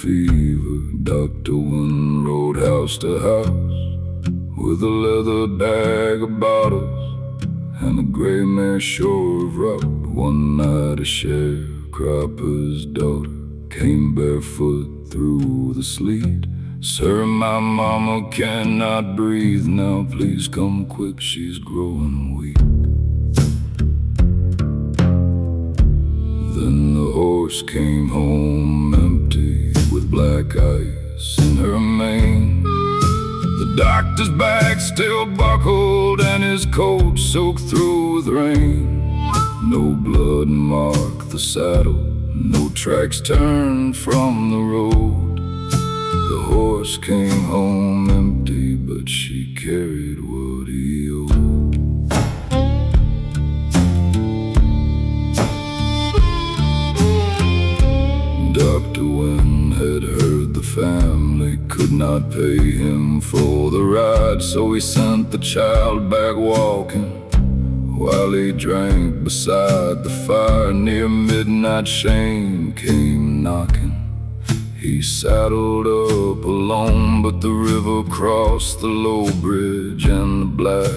fever. Doctor went rode house to house with a leather bag of bottles and a gray mare shore of rock. One night a sharecropper's daughter came barefoot through the sleet. Sir, my mama cannot breathe now, please come quick, she's growing weak. Then the horse came home empty with black ice in her mane. The doctor's bag still buckled and his coat soaked through with rain. No blood marked the saddle, no tracks turned from the road. The horse came home empty, but she carried what he owed. Dr. Wynn had heard the family could not pay him for the ride, so he sent the child back walking while he drank beside the fire. Near midnight shame came knocking. He saddled up alone, but the river crossed the low bridge and the black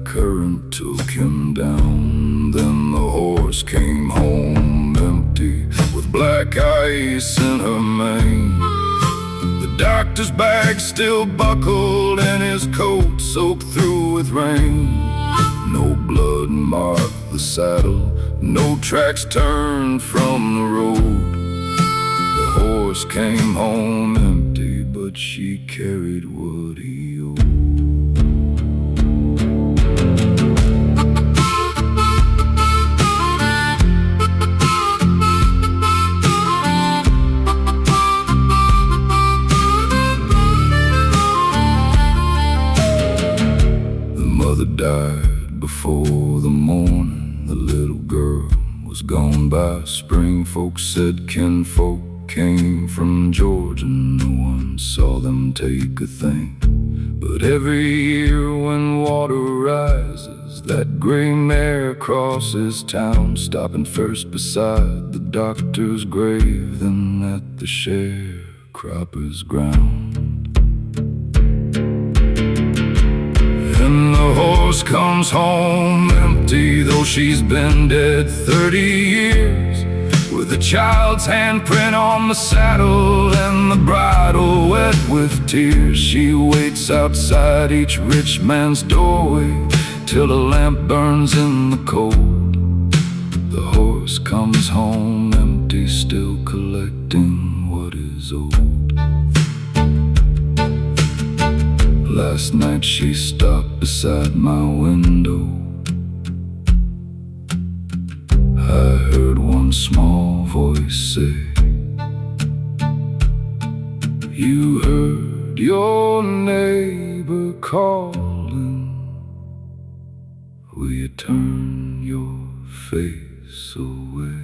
current took him down. Then the horse came home empty with black ice in her mane. The doctor's bag still buckled and his coat soaked through with rain. No blood marked the saddle, no tracks turned from the road. The horse came home empty, but she carried what he owed. The mother died before the morning. The little girl was gone by spring. Folks said kinfolk came from Georgia, no one saw them take a thing. But every year when water rises, that gray mare crosses town, stopping first beside the doctor's grave, then at the sharecropper's ground. And the horse comes home empty, though she's been dead 30 years, with a child's handprint on the saddle and the bridle wet with tears. She waits outside each rich man's doorway till a lamp burns in the cold. The horse comes home empty, still collecting what is owed. Last night she stopped beside my window. I heard one small voice say, "You heard your neighbor calling, will you turn your face away?"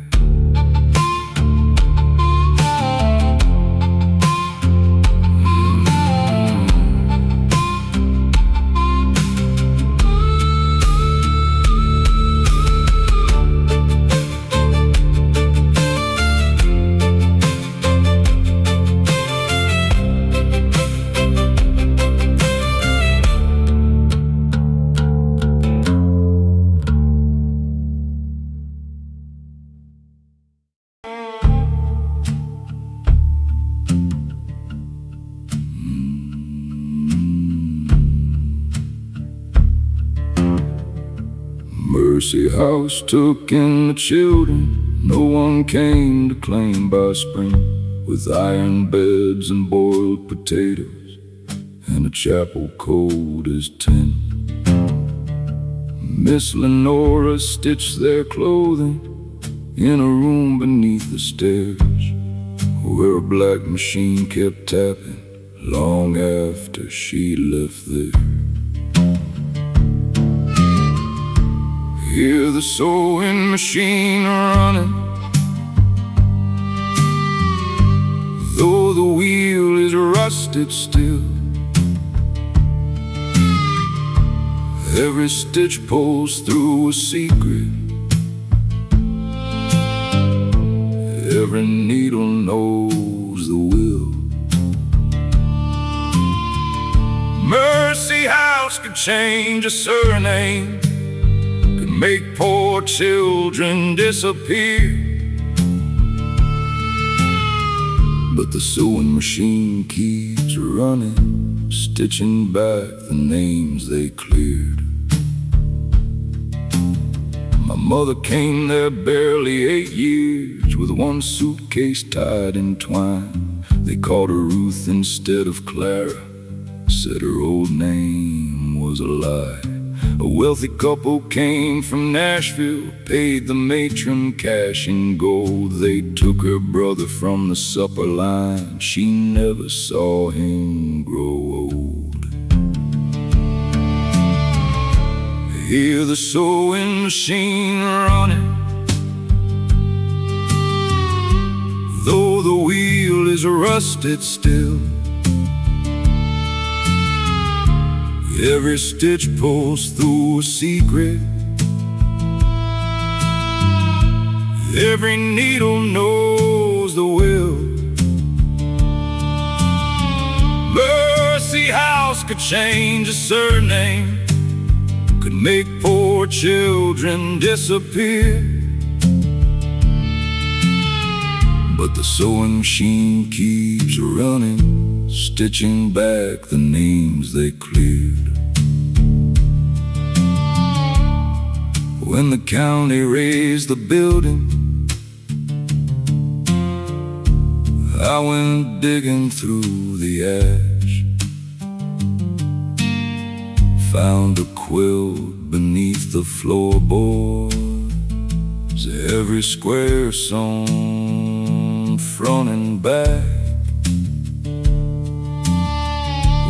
Mercy House took in the children, no one came to claim by spring, with iron beds and boiled potatoes and a chapel cold as tin. Miss Lenora stitched their clothing in a room beneath the stairs, where a black machine kept tapping long after she left there. Hear the sewing machine running, though the wheel is rusted still. Every stitch pulls through a secret, every needle knows moves the will. Mercy House could change a surname, could make poor children disappear. But the sewing machine keeps running, stitching back the names they cleared. My mother came there barely 8 years, with one suitcase tied in twine. They called her Ruth instead of Clara, said her old name was a lie. A wealthy couple came from Nashville, paid the matron cash in gold. They took her brother from the supper line, she never saw him grow old. Hear the sewing machine running, though the wheel is rusted still. Every stitch pulls through a secret, every needle knows the will. Mercy House could change a surname, could make poor children disappear. But the sewing machine keeps running, stitching back the names they cleared. When the county raised the building, I went digging through the ash, found a quilt beneath the floorboards, every square sewn front and back.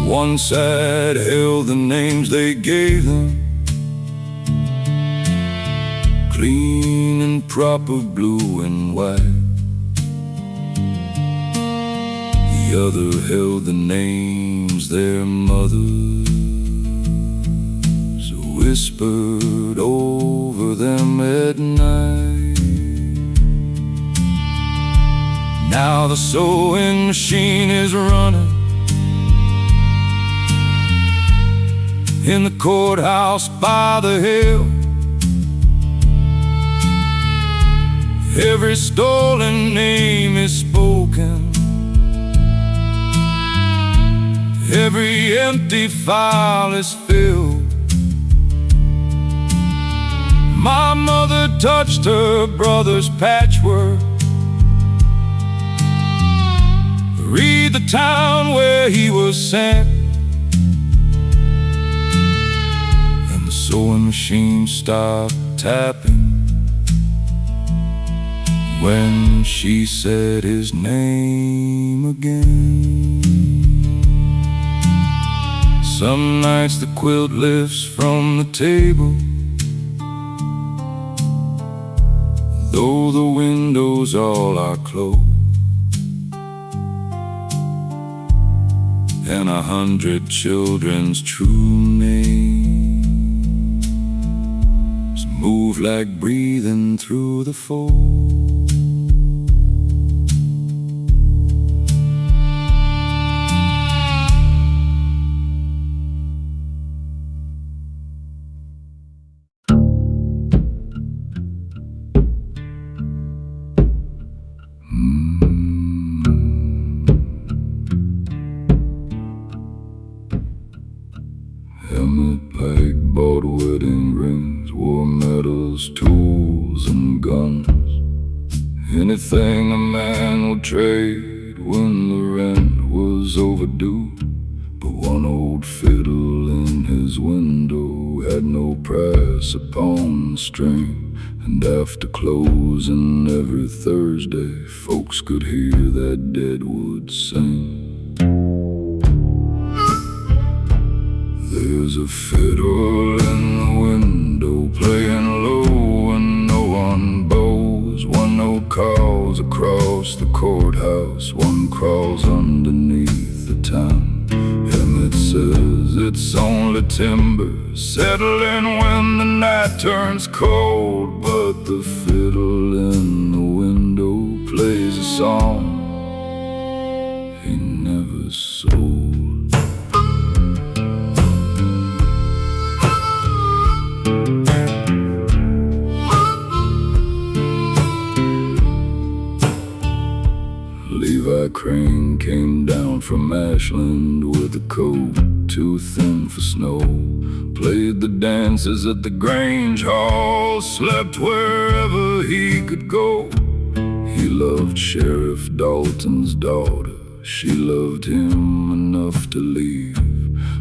One side held the names they gave them, clean and proper, blue and white. The other held the names their mothers whispered over them at night. Now the sewing machine is running in the courthouse by the hill. Every stolen name is spoken, every empty file is filled. My mother touched her brother's patchwork, read the town where he was sent, and the sewing machine stopped tapping when she said his name again. Some nights the quilt lifts from the table, though the windows all are closed, and 100 children's true names move like breathing through the fold. Bought wedding rings, wore medals, tools and guns, anything a man would trade when the rent was overdue. But one old fiddle in his window had no price upon the string, and after closing every Thursday, folks could hear that deadwood sing. There's a fiddle in the window playing low and no one bows. One note calls across the courthouse, one crawls underneath the town. Emmett says it's only timber settling when the night turns cold, but the fiddle in the window plays a song from Ashland with a coat too thin for snow. Played the dances at the Grange Hall, slept wherever he could go. He loved Sheriff Dalton's daughter, she loved him enough to leave.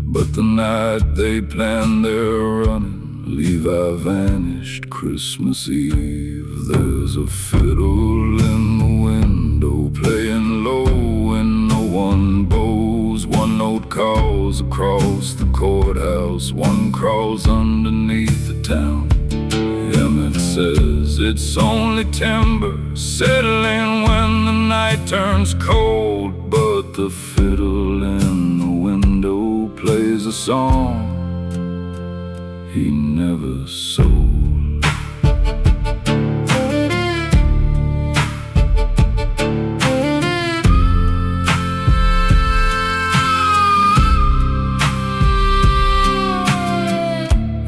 But the night they planned their running, Levi vanished Christmas Eve. There's a fiddle in the window playing low when no one bows. One note calls across the courthouse, one crawls underneath the town. Emmett says it's only timber settling when the night turns cold, but the fiddle in the window plays a song he never sold.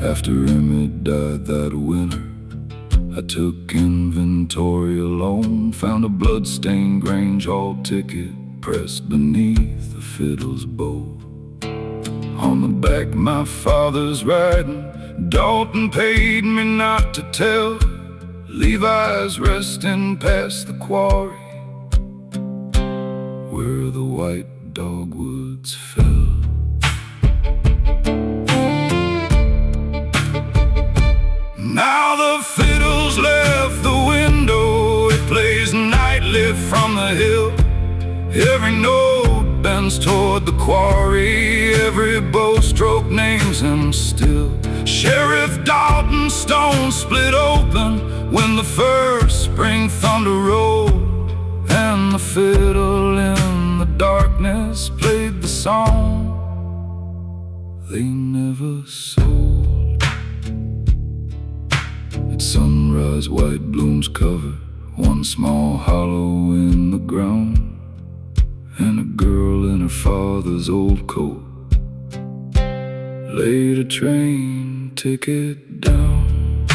After Emmett died that winter, I took inventory alone, found a blood-stained Grange Hall ticket pressed beneath the fiddle's bow. On the back my father's writing, Dalton paid me not to tell. Levi's resting past the quarry where the white dogwoods fell. Now the fiddle's left the window, it plays nightly from the hill. Every note bends toward the quarry, every bow stroke names him still. Sheriff Dalton's stone split open when the first spring thunder rolled, and the fiddle in the darkness played the song they never sold. At sunrise, white blooms cover one small hollow in the ground, and a girl in her father's old coat laid a train ticket down.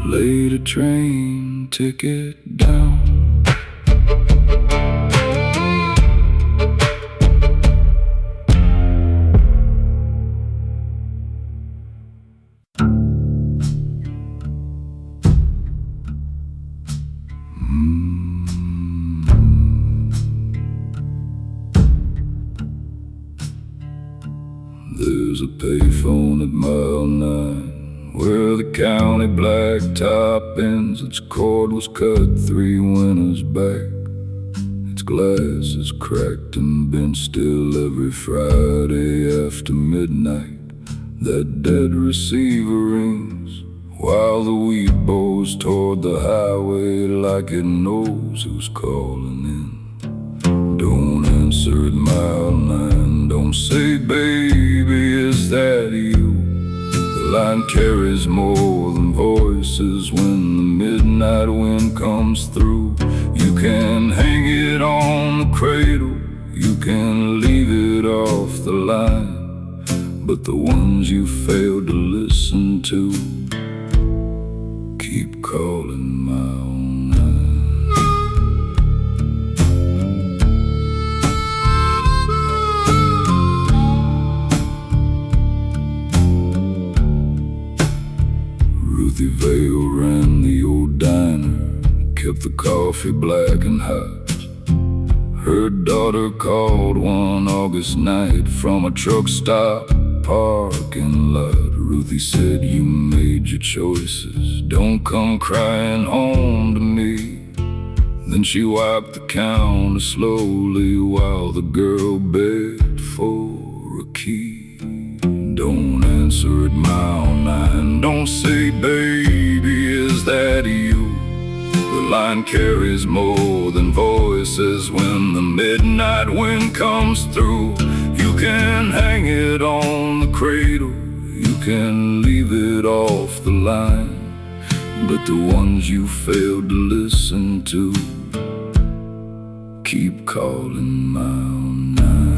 Laid a train ticket down. There's a payphone at mile 9 where the county blacktop ends. Its cord was cut 3 winters back. Its glass is cracked and bent still every Friday after midnight. That dead receiver rings while the weed bows toward the highway like it knows who's calling in. Don't answer at mile 9. Don't say, baby, is that you? The line carries more than voices when the midnight wind comes through. You can hang it on the cradle, you can leave it off the line, but the ones you failed to listen to keep calling mile 9. Ruthie Vale ran the old diner, kept the coffee black and hot. Her daughter called one August night from a truck stop parking lot. Ruthie said, you made your choices, don't come crying home to me. Then she wiped the counter slowly while the girl begged for a key. Don't answer at mile 9. Don't say, baby, is that you? The line carries more than voices when the midnight wind comes through. You can hang it on the cradle, you can leave it off the line, but the ones you failed to listen to keep calling mile 9.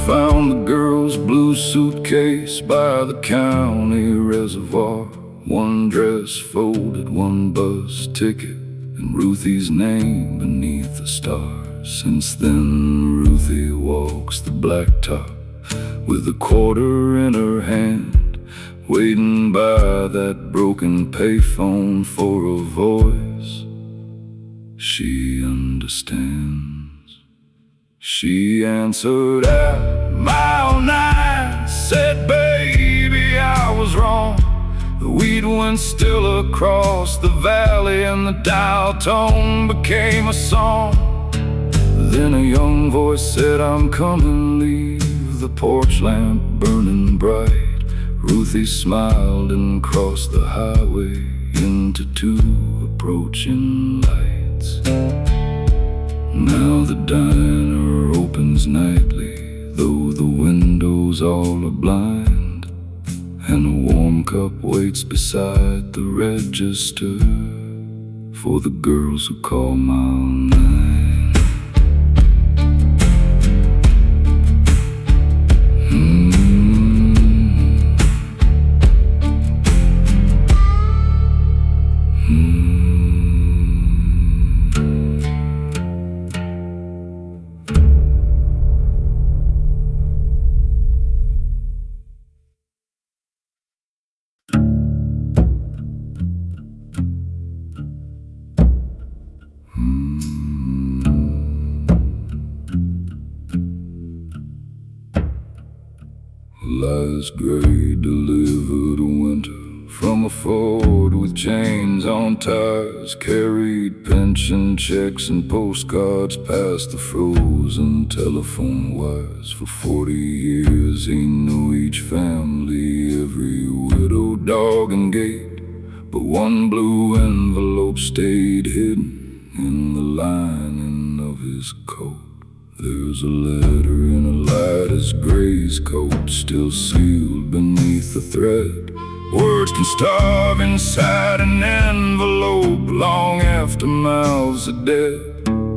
found the girl's blue suitcase by the county reservoir. One dress folded, one bus ticket, and Ruthie's name beneath the stars. Since then, Ruthie walks the blacktop with a quarter in her hand, waiting by that broken payphone for a voice she understands. She answered at mile 9, said, "Baby, I was wrong." The weed went still across the valley, and the dial tone became a song. Then a young voice said, "I'm coming, leave the porch lamp burning bright." Ruthie smiled and crossed the highway into 2 approaching lights. Now the diner opens nightly, though the windows all are blind, and a warm cup waits beside the register for the girls who call mile 9. Lies gray delivered winter from a Ford with chains on tires, carried pension checks and postcards past the frozen telephone wires. For 40 years he knew each family, every widow, dog and gate, but one blue envelope stayed hidden in the lining of his coat. There's a letter in a light as gray's coat, still sealed beneath the thread. Words can starve inside an envelope long after mouths are dead.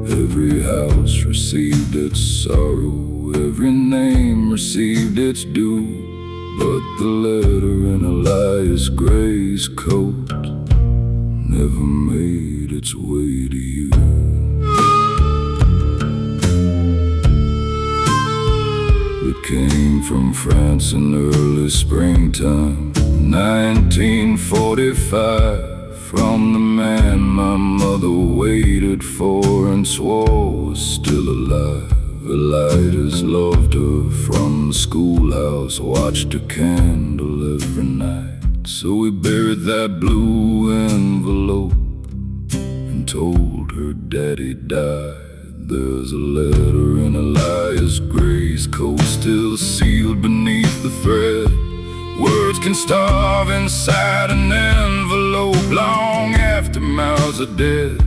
Every house received its sorrow, every name received its due, but the letter in Elias Gray's coat never made its way to you. It came from France in early springtime, 1945, from the man my mother waited for and swore was still alive. Elias loved her from the schoolhouse, watched her candle every night. So we buried that blue envelope and told her daddy died. There's a letter in Elias Gray's coat, still sealed beneath the thread. Words can starve inside an envelope long after mouths are dead.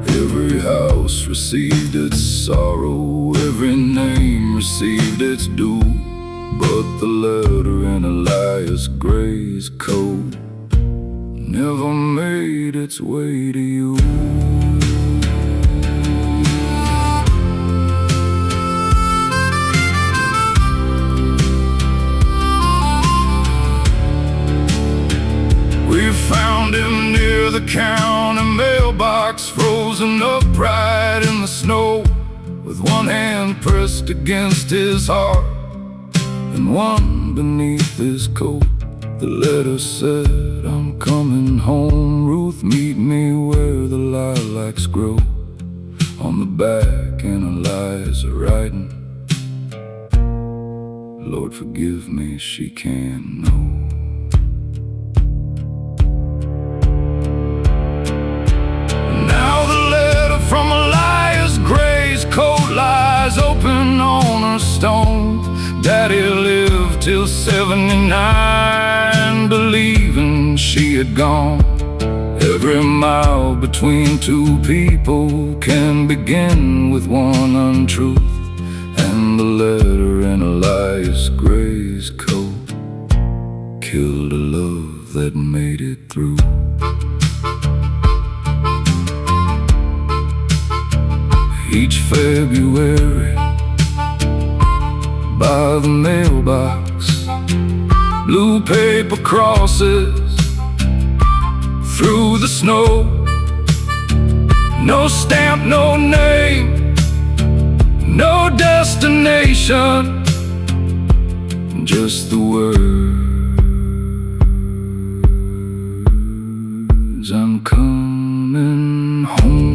Every house received its sorrow, every name received its due, but the letter in Elias Gray's coat never made its way to you. We found him near the county mailbox, frozen upright in the snow, with one hand pressed against his heart and one beneath his coat. The letter said, "I'm coming home, Ruth, meet me where the lilacs grow." On the back, and Elias writing, "Lord, forgive me, she can't know." From Elias Gray's coat lies open on a stone. Daddy lived till 79, believing she had gone. Every mile between two people can begin with one untruth, and the letter in Elias Gray's coat killed a love that made it through. Each February, by the mailbox, blue paper crosses through the snow. No stamp, no name, no destination, just the words, I'm coming home.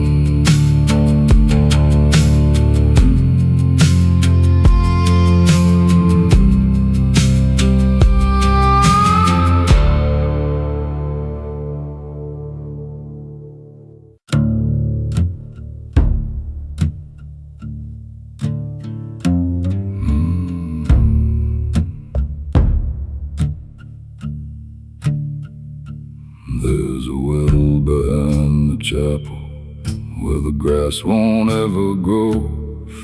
There's a well behind the chapel where the grass won't ever grow.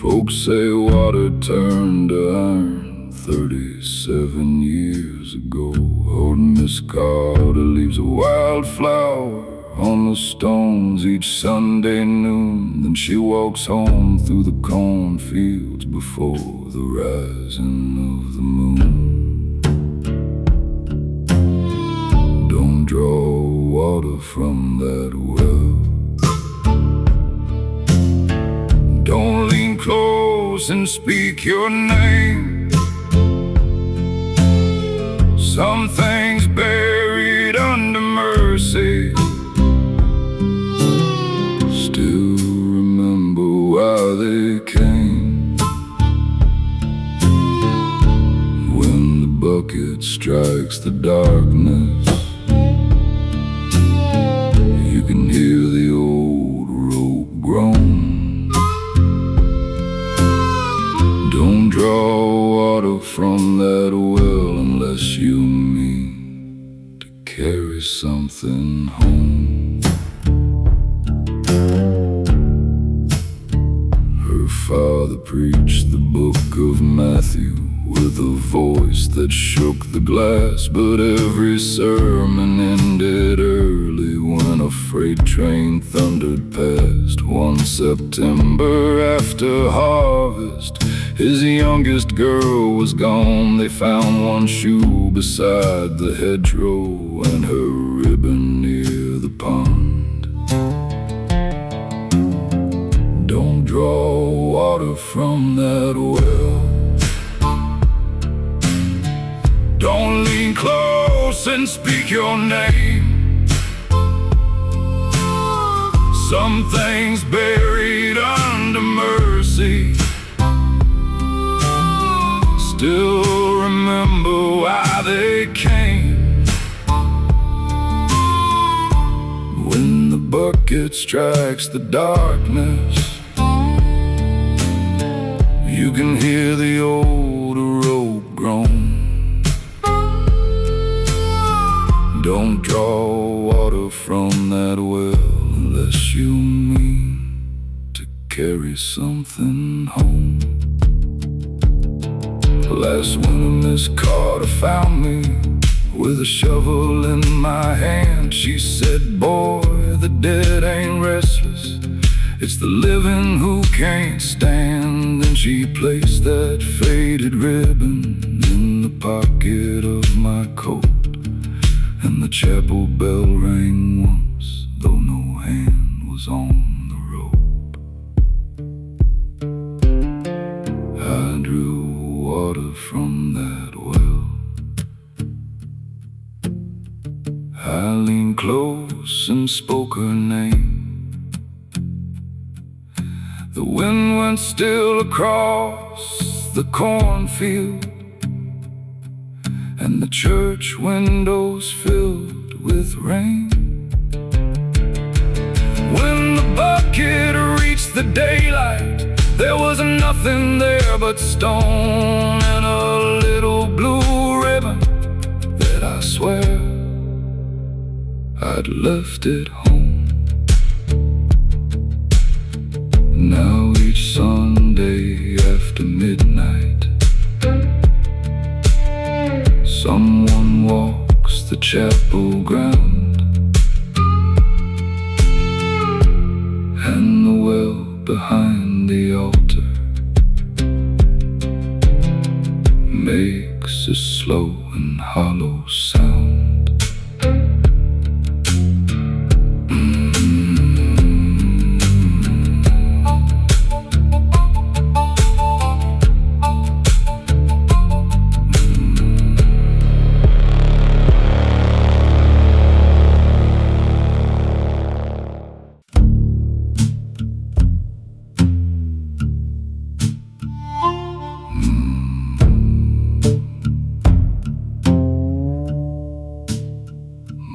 Folks say water turned to iron 37 years ago. Old Miss Carter leaves a wildflower on the stones each Sunday noon. Then she walks home through the cornfields before the rising of the moon. Don't draw water from that well. Don't lean close and speak your name. Some things buried under mercy still remember why they came. When the bucket strikes the darkness, you can hear the old rope groan. Don't draw water from that well unless you mean to carry something home. Her father preached the book of Matthew with a voice that shook the glass, but every sermon ended early when a freight train thundered past. One September after harvest, his youngest girl was gone. They found one shoe beside the hedgerow and her ribbon near the pond. Don't draw water from that well. Don't lean close and speak your name. Some things buried under mercy still remember why they came. When the bucket strikes the darkness, you can hear the old rope groan. Don't draw water from that well unless you mean to carry something home. Last winter Miss Carter found me with a shovel in my hand. She said, boy, the dead ain't restless, it's the living who can't stand. Then she placed that faded ribbon in the pocket of my coat, and the chapel bell rang once, though no hand was on the rope. I drew water from that well. I leaned close and spoke her name. The wind went still across the cornfield, and the church windows filled with rain. When the bucket reached the daylight, there was nothing there but stone and a little blue ribbon that I swear I'd left at home. Now each Sunday after midnight, someone walks the chapel ground, and the well behind the altar makes a slow and hollow sound.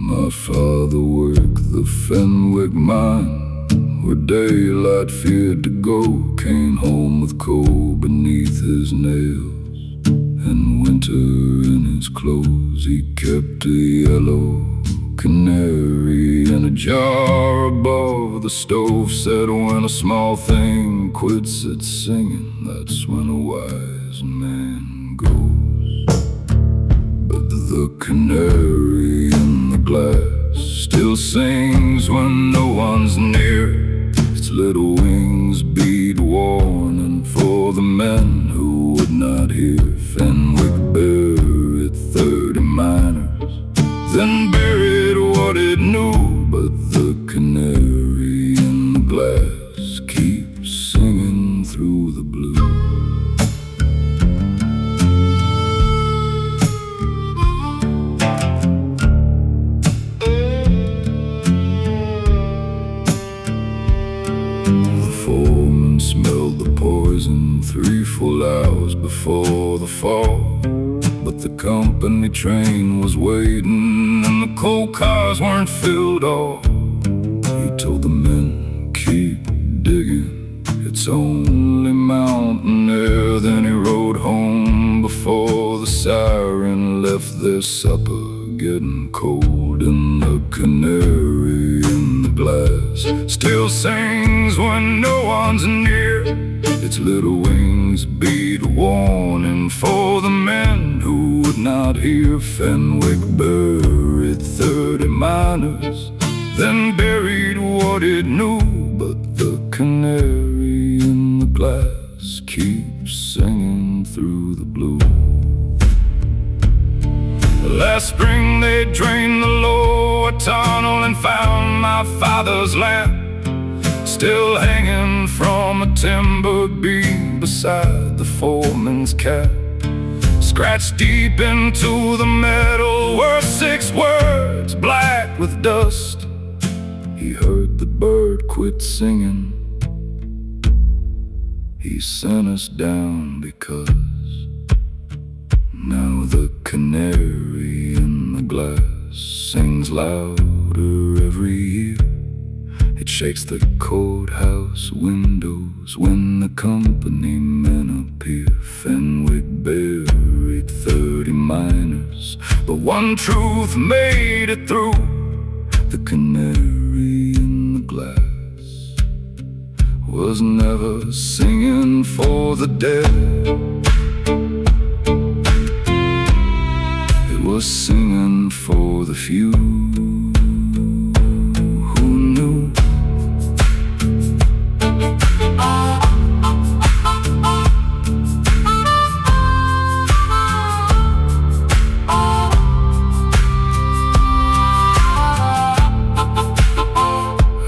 My father worked the Fenwick mine, where daylight feared to go. Came home with coal beneath his nails and winter in his clothes. He kept a yellow canary in a jar above the stove. Said when a small thing quits its singing, that's when a wise man goes. But the canary in the glass still sings when no one's near. Its little wings beat warning for the men who would not hear. Fenwick buried 30 miners, then buried what it knew. But the canary in the glass keeps singing through the blue. Smelled the poison 3 full hours before the fall. But the company train was waiting and the coal cars weren't filled all. He told the men, keep digging, it's only mountain air. Then he rode home before the siren left their supper getting cold. And the canary in the glass still sings when no one's near. Its little wings beat warning for the men who would not hear. Fenwick buried 30 miners, then buried what it knew. But the canary in the glass keeps singing through the blue. Last spring they drained the lower tunnel and found my father's lamp, still hanging from a timber beam beside the foreman's cap. Scratched deep into the metal were 6 words, black with dust. He heard the bird quit singing. He sent us down because now the canary in the glass sings louder every year. It shakes the courthouse windows when the company men appear. Fenwick buried 30 miners, but one truth made it through. The canary in the glass was never singing for the dead. It was singing for the few who knew.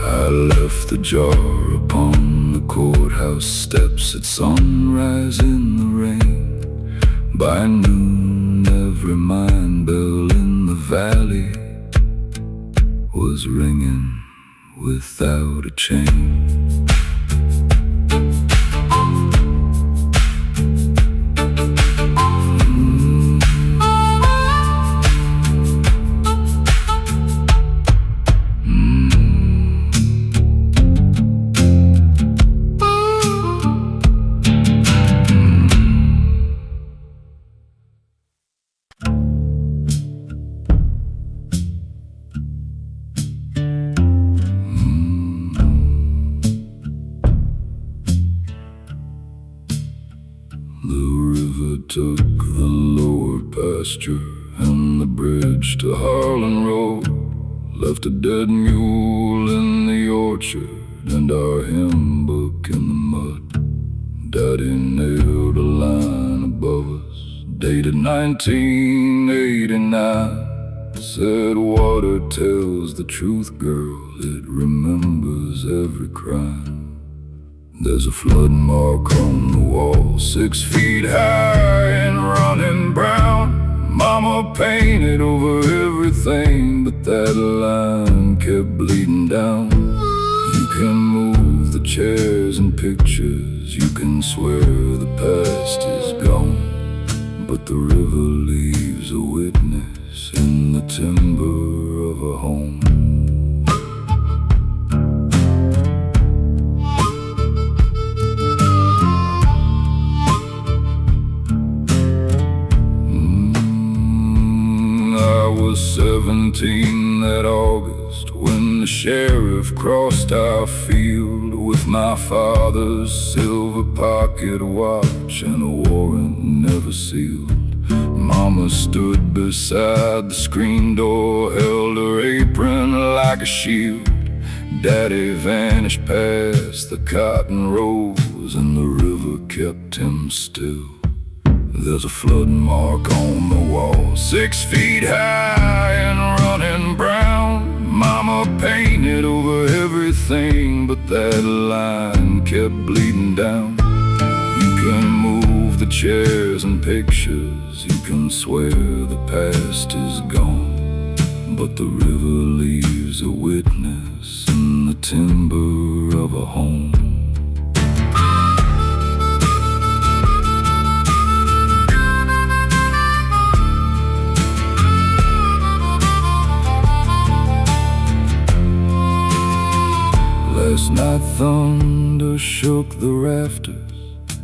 I left the jar upon the courthouse steps at sunrise in the rain. By noon every mine bell in the valley was ringing without a chain. Took the lower pasture and the bridge to Harlan Road. Left a dead mule in the orchard and our hymn book in the mud. Daddy nailed a line above us, dated 1989. Said water tells the truth, girl, it remembers every crime. There's a flood mark on the wall, 6 feet high and running brown. Mama painted over everything, but that line kept bleeding down. You can move the chairs and pictures, you can swear the past is gone, but the river leaves a witness in the timber of a home. I was 17 that August when the sheriff crossed our field with my father's silver pocket watch and a warrant never sealed. Mama stood beside the screen door, held her apron like a shield. Daddy vanished past the cotton rows, and the river kept him still. There's a flood mark on the wall, 6 feet high and running brown. Mama painted over everything, but that line kept bleeding down. You can move the chairs and pictures, you can swear the past is gone, but the river leaves a witness in the timber of a home. Last night thunder shook the rafters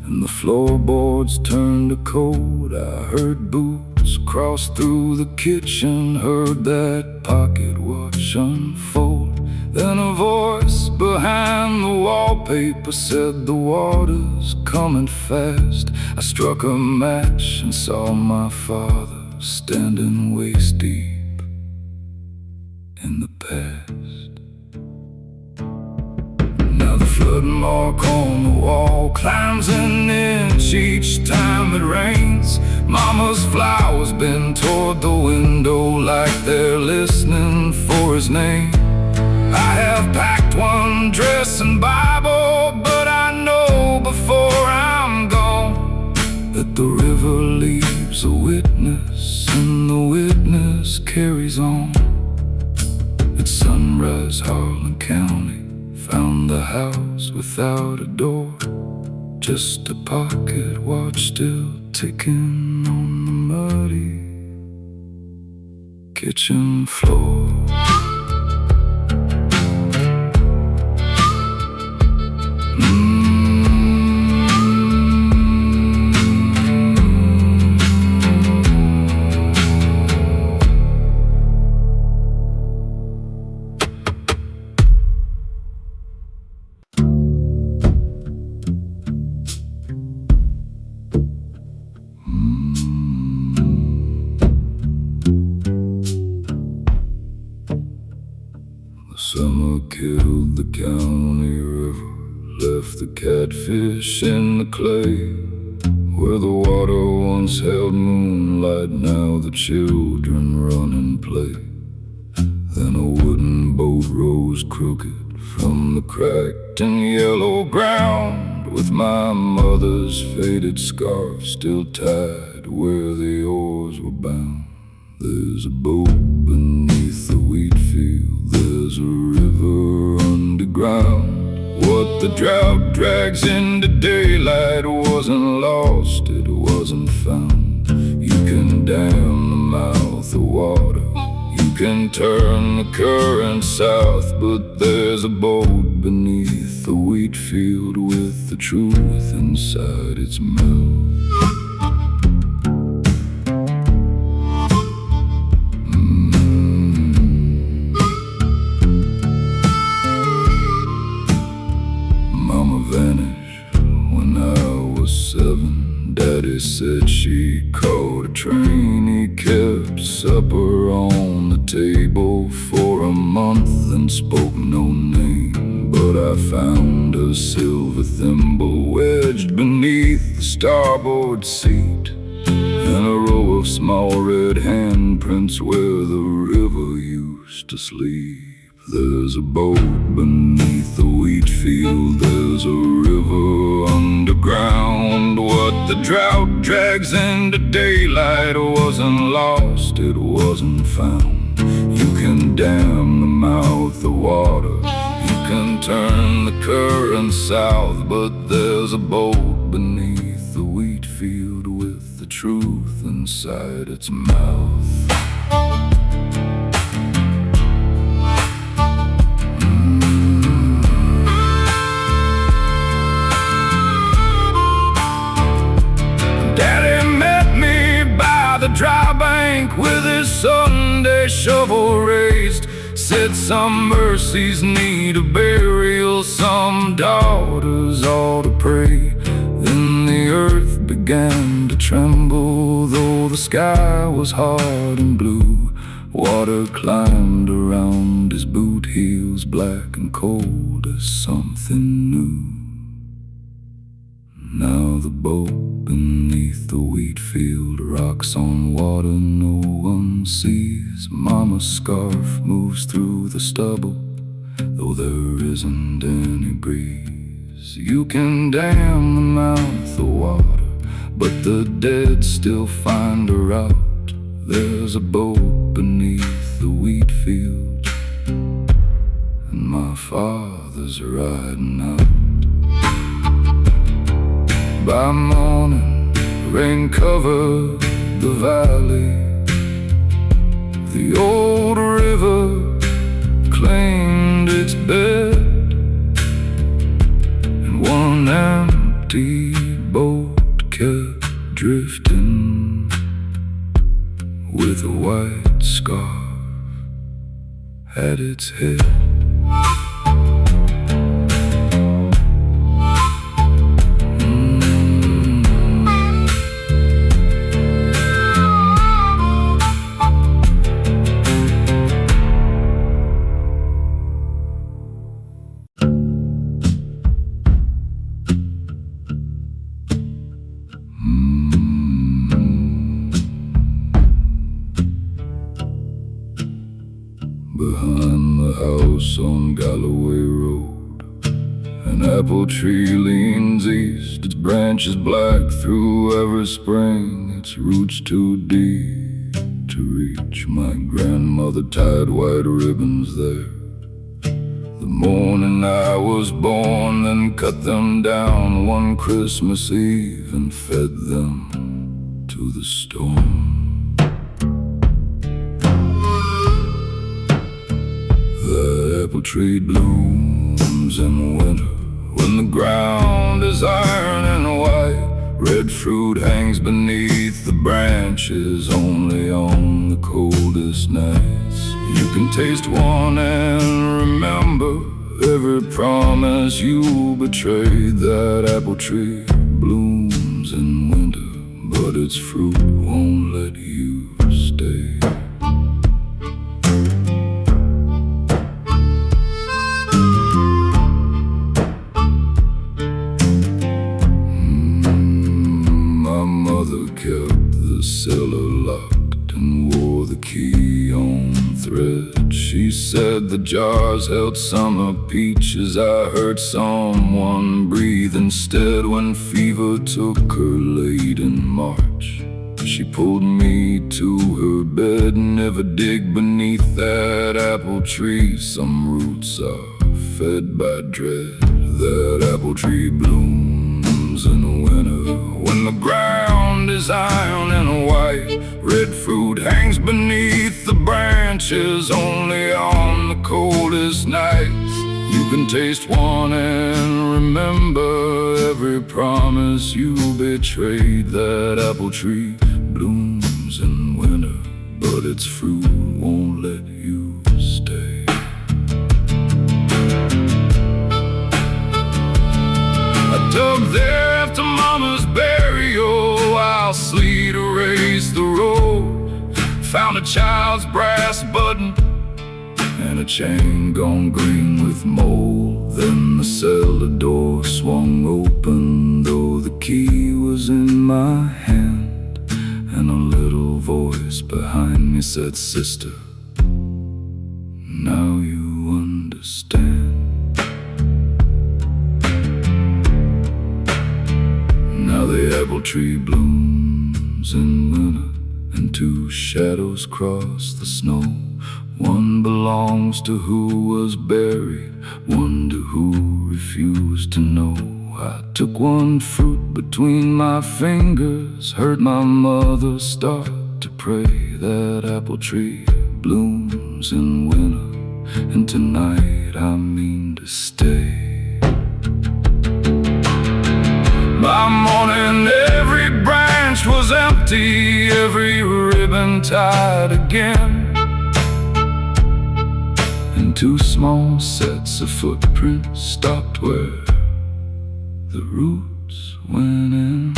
and the floorboards turned to cold. I heard boots cross through the kitchen, heard that pocket watch unfold. Then a voice behind the wallpaper said the water's coming fast. I struck a match and saw my father standing waist deep in the past. The flood mark on the wall climbs an inch each time it rains. Mama's flowers bend toward the window like they're listening for his name. I have packed one dress and Bible, but I know before I'm gone that the river leaves a witness and the witness carries on. At sunrise, Harlan County found the house without a door, just a pocket watch still ticking on the muddy kitchen floor. Summer killed the county river, left the catfish in the clay. Where the water once held moonlight, now the children run and play. Then a wooden boat rose crooked from the cracked and yellow ground, with my mother's faded scarf still tied where the oars were bound. There's a boat beneath the wheat field, there's a river underground. What the drought drags into daylight wasn't lost, it wasn't found. You can dam the mouth of water, you can turn the current south, but there's a boat beneath the wheat field with the truth inside its mouth. Vanished when I was 7. Daddy said she caught a train. He kept supper on the table for a month and spoke no name. But I found a silver thimble wedged beneath the starboard seat. and a row of small red handprints where the river used to sleep. There's a boat beneath the wheat field, there's a river underground. What the drought drags into daylight wasn't lost, it wasn't found. You can dam the mouth of water, you can turn the current south, but there's a boat beneath the wheat field with the truth inside its mouth. Dry bank with his Sunday shovel raised, said some mercies need a burial, some daughters ought to pray. Then the earth began to tremble, though the sky was hard and blue. Water climbed around his boot heels, black and cold as something new. Now the boat beneath the wheat field rocks on water no one sees. Mama's scarf moves through the stubble, though there isn't any breeze. You can dam the mouth of water, but the dead still find a route. There's a boat beneath the wheat field, and my father's riding out. By morning, rain covered the valley. The old river claimed its bed, and one empty boat kept drifting with a white scarf at its head. Behind the house on Galloway Road, an apple tree leans east, its branches black through every spring, its roots too deep to reach. My grandmother tied white ribbons there the morning I was born, then cut them down one Christmas Eve and fed them to the storm. The apple tree blooms in winter when the ground is iron and white. Red fruit hangs beneath the branches only on the coldest nights. You can taste one and remember every promise you betrayed. That apple tree blooms in winter, but its fruit won't let you stay. Kept the cellar locked and wore the key on thread. She said the jars held summer peaches. I heard someone breathe instead when fever took her late in March. She pulled me to her bed. Never dig beneath that apple tree. Some roots are fed by dread. That apple tree blooms in winter when the ground is iron and white. Red fruit hangs beneath the branches only on the coldest nights. You can taste one and remember every promise you betrayed. That apple tree blooms in winter, but its fruit won't let you stay. I dug there after Mama's burial while sleet erased the road. Found a child's brass button and a chain gone green with mold. Then the cellar door swung open, though the key was in my hand. and a little voice behind me said, "Sister, now you understand." Now the apple tree blooms in winter, and two shadows cross the snow. One belongs to who was buried, one to who refused to know. I took one fruit between my fingers, heard my mother start to pray. That apple tree blooms in winter, and tonight I mean to stay. By morning every branch was empty, every ribbon tied again, and two small sets of footprints stopped where the roots went in.